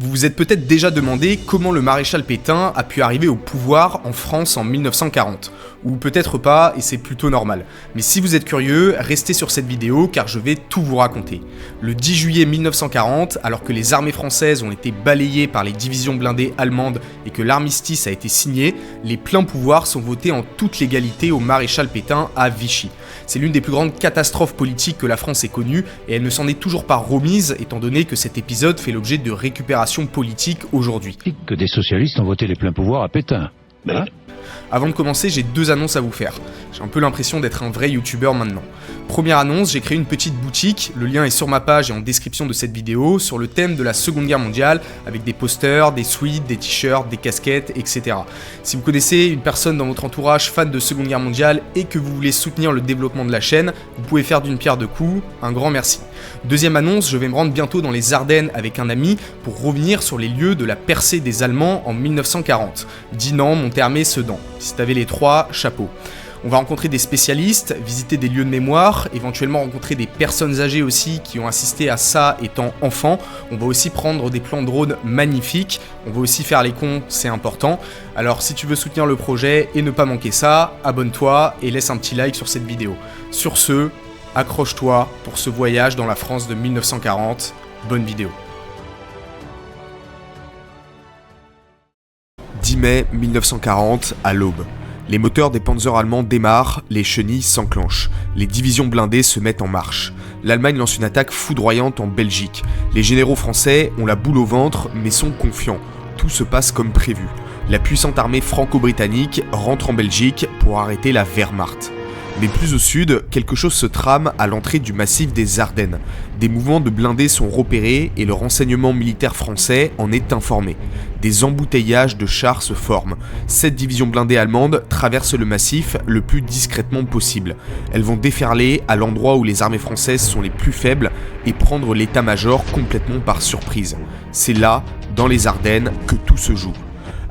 Vous vous êtes peut-être déjà demandé comment le maréchal Pétain a pu arriver au pouvoir en France en 1940. Ou peut-être pas, et c'est plutôt normal. Mais si vous êtes curieux, restez sur cette vidéo car je vais tout vous raconter. Le 10 juillet 1940, alors que les armées françaises ont été balayées par les divisions blindées allemandes et que l'armistice a été signé, les pleins pouvoirs sont votés en toute légalité au maréchal Pétain à Vichy. C'est l'une des plus grandes catastrophes politiques que la France ait connues et elle ne s'en est toujours pas remise étant donné que cet épisode fait l'objet de récupération politique aujourd'hui. Que des socialistes ont voté les pleins pouvoirs à Pétain. Hein ? Avant de commencer, j'ai deux annonces à vous faire. J'ai un peu l'impression d'être un vrai youtubeur maintenant. Première annonce, j'ai créé une petite boutique, le lien est sur ma page et en description de cette vidéo, sur le thème de la Seconde Guerre mondiale, avec des posters, des sweats, des t-shirts, des casquettes, etc. Si vous connaissez une personne dans votre entourage fan de Seconde Guerre mondiale et que vous voulez soutenir le développement de la chaîne, vous pouvez faire d'une pierre deux coups, un grand merci. Deuxième annonce, je vais me rendre bientôt dans les Ardennes avec un ami pour revenir sur les lieux de la percée des Allemands en 1940. Dinant, Monthermé, Sedan. Si t'avais les trois, chapeau. On va rencontrer des spécialistes, visiter des lieux de mémoire, éventuellement rencontrer des personnes âgées aussi qui ont assisté à ça étant enfants. On va aussi prendre des plans drone magnifiques. On va aussi faire les cons, c'est important. Alors si tu veux soutenir le projet et ne pas manquer ça, abonne-toi et laisse un petit like sur cette vidéo. Sur ce, accroche-toi pour ce voyage dans la France de 1940. Bonne vidéo. 10 mai 1940, à l'aube. Les moteurs des panzers allemands démarrent, les chenilles s'enclenchent. Les divisions blindées se mettent en marche. L'Allemagne lance une attaque foudroyante en Belgique. Les généraux français ont la boule au ventre, mais sont confiants. Tout se passe comme prévu. La puissante armée franco-britannique rentre en Belgique pour arrêter la Wehrmacht. Mais plus au sud, quelque chose se trame à l'entrée du massif des Ardennes. Des mouvements de blindés sont repérés et le renseignement militaire français en est informé. Des emboutteillages de chars se forment. 7 divisions blindées allemandes traversent le massif le plus discrètement possible. Elles vont déferler à l'endroit où les armées françaises sont les plus faibles et prendre l'état-major complètement par surprise. C'est là, dans les Ardennes, que tout se joue.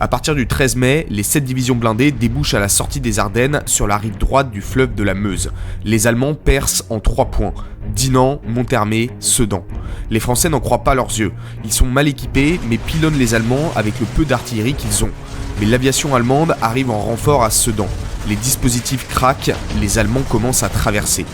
À partir du 13 mai, les 7 divisions blindées débouchent à la sortie des Ardennes sur la rive droite du fleuve de la Meuse. Les Allemands percent en 3 points, Dinant, Monthermé, Sedan. Les Français n'en croient pas leurs yeux. Ils sont mal équipés mais pilonnent les Allemands avec le peu d'artillerie qu'ils ont. Mais l'aviation allemande arrive en renfort à Sedan. Les dispositifs craquent, les Allemands commencent à traverser.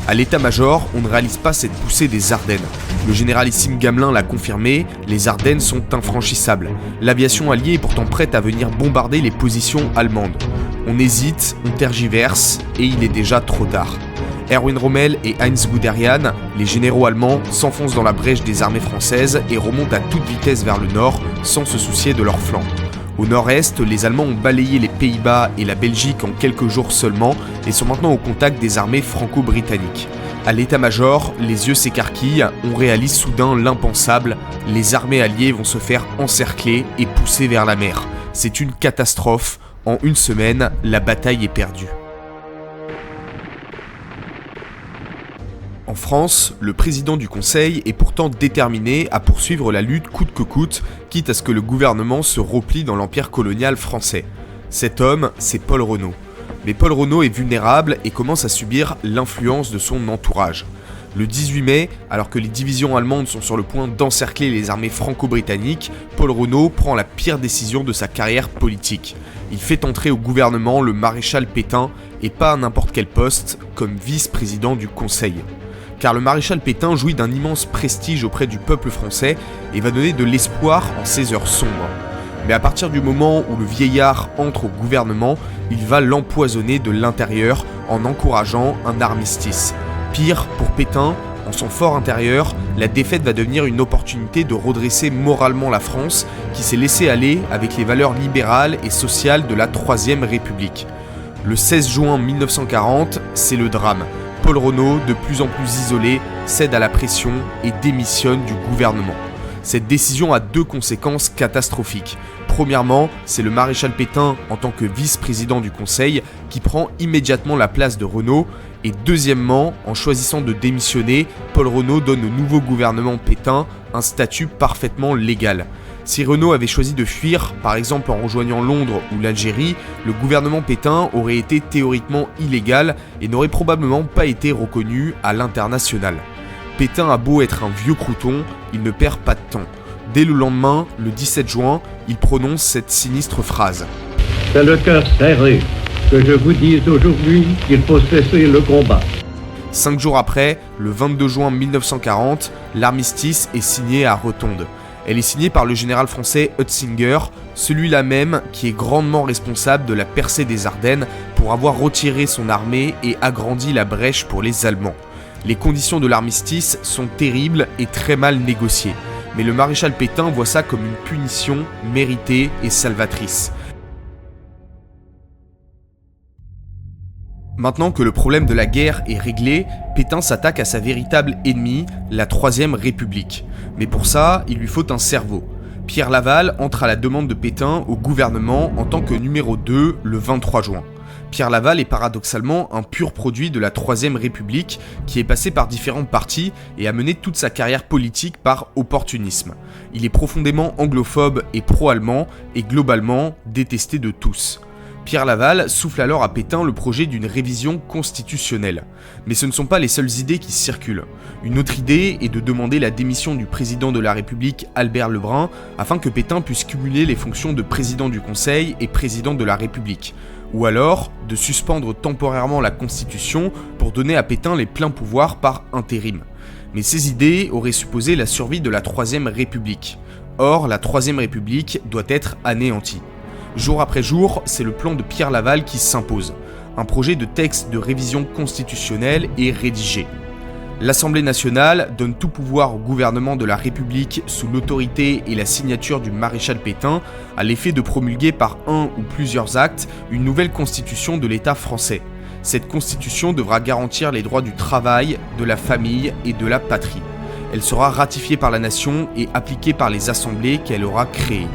À l'état-major, on ne réalise pas cette poussée des Ardennes. Le généralissime Gamelin l'a confirmé, les Ardennes sont infranchissables. L'aviation alliée est pourtant prête à venir bombarder les positions allemandes. On hésite, on tergiverse, et il est déjà trop tard. Erwin Rommel et Heinz Guderian, les généraux allemands, s'enfoncent dans la brèche des armées françaises et remontent à toute vitesse vers le nord, sans se soucier de leur flanc. Au nord-est, les Allemands ont balayé les Pays-Bas et la Belgique en quelques jours seulement et sont maintenant au contact des armées franco-britanniques. À l'état-major, les yeux s'écarquillent, on réalise soudain l'impensable, les armées alliées vont se faire encercler et pousser vers la mer. C'est une catastrophe, en une semaine, la bataille est perdue. En France, le président du Conseil est pourtant déterminé à poursuivre la lutte coûte que coûte, quitte à ce que le gouvernement se replie dans l'empire colonial français. Cet homme, c'est Paul Renault. Mais Paul Renault est vulnérable et commence à subir l'influence de son entourage. Le 18 mai, alors que les divisions allemandes sont sur le point d'encercler les armées franco-britanniques, Paul Renault prend la pire décision de sa carrière politique. Il fait entrer au gouvernement le maréchal Pétain, et pas à n'importe quel poste, comme vice-président du Conseil. Car le maréchal Pétain jouit d'un immense prestige auprès du peuple français et va donner de l'espoir en ces heures sombres. Mais à partir du moment où le vieillard entre au gouvernement, il va l'empoisonner de l'intérieur en encourageant un armistice. Pire, pour Pétain, en son fort intérieur, la défaite va devenir une opportunité de redresser moralement la France qui s'est laissée aller avec les valeurs libérales et sociales de la Troisième République. Le 16 juin 1940, c'est le drame. Paul Renault, de plus en plus isolé, cède à la pression et démissionne du gouvernement. Cette décision a 2 conséquences catastrophiques. Premièrement, c'est le maréchal Pétain, en tant que vice-président du Conseil, qui prend immédiatement la place de Renault. Et deuxièmement, en choisissant de démissionner, Paul Renault donne au nouveau gouvernement Pétain un statut parfaitement légal. Si Renault avait choisi de fuir, par exemple en rejoignant Londres ou l'Algérie, le gouvernement Pétain aurait été théoriquement illégal et n'aurait probablement pas été reconnu à l'international. Pétain a beau être un vieux crouton, il ne perd pas de temps. Dès le lendemain, le 17 juin, il prononce cette sinistre phrase. « C'est le cœur serré que je vous dise aujourd'hui qu'il faut cesser le combat. » 5 jours après, le 22 juin 1940, l'armistice est signé à Rotonde. Elle est signée par le général français Hutzinger, celui-là même qui est grandement responsable de la percée des Ardennes pour avoir retiré son armée et agrandi la brèche pour les Allemands. Les conditions de l'armistice sont terribles et très mal négociées, mais le maréchal Pétain voit ça comme une punition méritée et salvatrice. Maintenant que le problème de la guerre est réglé, Pétain s'attaque à sa véritable ennemie, la Troisième République. Mais pour ça, il lui faut un cerveau. Pierre Laval entre à la demande de Pétain au gouvernement en tant que numéro 2 le 23 juin. Pierre Laval est paradoxalement un pur produit de la Troisième République qui est passé par différents partis et a mené toute sa carrière politique par opportunisme. Il est profondément anglophobe et pro-allemand et globalement détesté de tous. Pierre Laval souffle alors à Pétain le projet d'une révision constitutionnelle. Mais ce ne sont pas les seules idées qui circulent. Une autre idée est de demander la démission du président de la République, Albert Lebrun, afin que Pétain puisse cumuler les fonctions de président du Conseil et président de la République. Ou alors, de suspendre temporairement la Constitution pour donner à Pétain les pleins pouvoirs par intérim. Mais ces idées auraient supposé la survie de la Troisième République. Or, la Troisième République doit être anéantie. Jour après jour, c'est le plan de Pierre Laval qui s'impose. Un projet de texte de révision constitutionnelle est rédigé. L'Assemblée nationale donne tout pouvoir au gouvernement de la République sous l'autorité et la signature du maréchal Pétain à l'effet de promulguer par un ou plusieurs actes une nouvelle constitution de l'État français. Cette constitution devra garantir les droits du travail, de la famille et de la patrie. Elle sera ratifiée par la nation et appliquée par les assemblées qu'elle aura créées.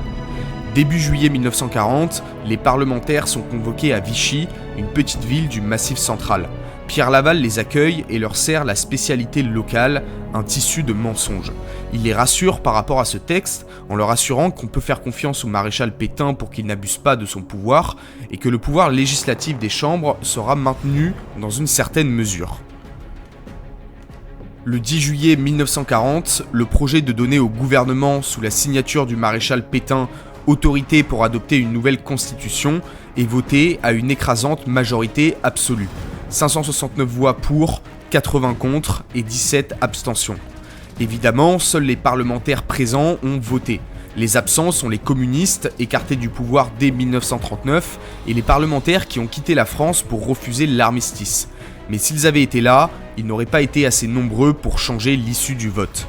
Début juillet 1940, les parlementaires sont convoqués à Vichy, une petite ville du Massif central. Pierre Laval les accueille et leur sert la spécialité locale, un tissu de mensonges. Il les rassure par rapport à ce texte, en leur assurant qu'on peut faire confiance au maréchal Pétain pour qu'il n'abuse pas de son pouvoir, et que le pouvoir législatif des chambres sera maintenu dans une certaine mesure. Le 10 juillet 1940, le projet de donner au gouvernement, sous la signature du maréchal Pétain, autorité pour adopter une nouvelle constitution est voté à une écrasante majorité absolue. 569 voix pour, 80 contre et 17 abstentions. Évidemment, seuls les parlementaires présents ont voté. Les absents sont les communistes, écartés du pouvoir dès 1939, et les parlementaires qui ont quitté la France pour refuser l'armistice. Mais s'ils avaient été là, ils n'auraient pas été assez nombreux pour changer l'issue du vote.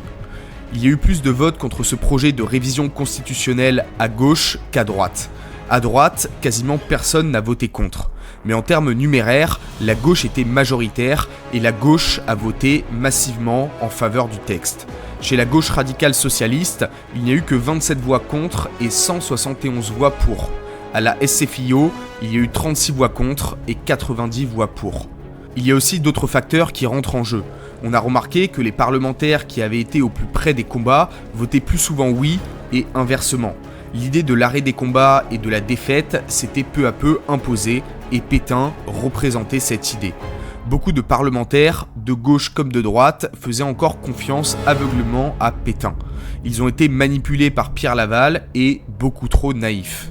Il y a eu plus de votes contre ce projet de révision constitutionnelle à gauche qu'à droite. À droite, quasiment personne n'a voté contre. Mais en termes numéraires, la gauche était majoritaire et la gauche a voté massivement en faveur du texte. Chez la gauche radicale socialiste, il n'y a eu que 27 voix contre et 171 voix pour. À la SFIO, il y a eu 36 voix contre et 90 voix pour. Il y a aussi d'autres facteurs qui rentrent en jeu. On a remarqué que les parlementaires qui avaient été au plus près des combats votaient plus souvent oui et inversement. L'idée de l'arrêt des combats et de la défaite s'était peu à peu imposée et Pétain représentait cette idée. Beaucoup de parlementaires, de gauche comme de droite, faisaient encore confiance aveuglément à Pétain. Ils ont été manipulés par Pierre Laval et beaucoup trop naïfs.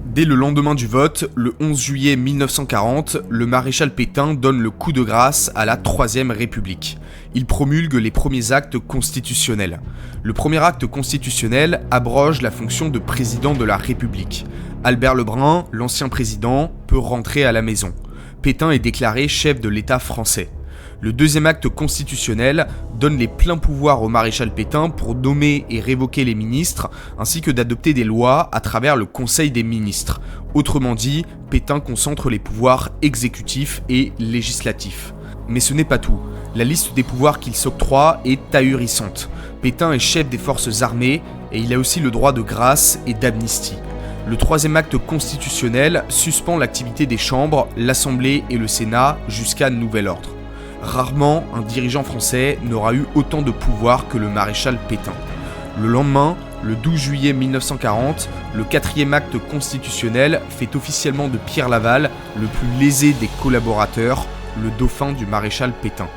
Dès le lendemain du vote, le 11 juillet 1940, le maréchal Pétain donne le coup de grâce à la Troisième République. Il promulgue les premiers actes constitutionnels. Le premier acte constitutionnel abroge la fonction de président de la République. Albert Lebrun, l'ancien président, peut rentrer à la maison. Pétain est déclaré chef de l'État français. Le deuxième acte constitutionnel donne les pleins pouvoirs au maréchal Pétain pour nommer et révoquer les ministres, ainsi que d'adopter des lois à travers le Conseil des ministres. Autrement dit, Pétain concentre les pouvoirs exécutifs et législatifs. Mais ce n'est pas tout. La liste des pouvoirs qu'il s'octroie est ahurissante. Pétain est chef des forces armées et il a aussi le droit de grâce et d'amnistie. Le troisième acte constitutionnel suspend l'activité des chambres, l'Assemblée et le Sénat jusqu'à nouvel ordre. Rarement, un dirigeant français n'aura eu autant de pouvoir que le maréchal Pétain. Le lendemain, le 12 juillet 1940, le quatrième acte constitutionnel fait officiellement de Pierre Laval le plus lésé des collaborateurs, le dauphin du maréchal Pétain.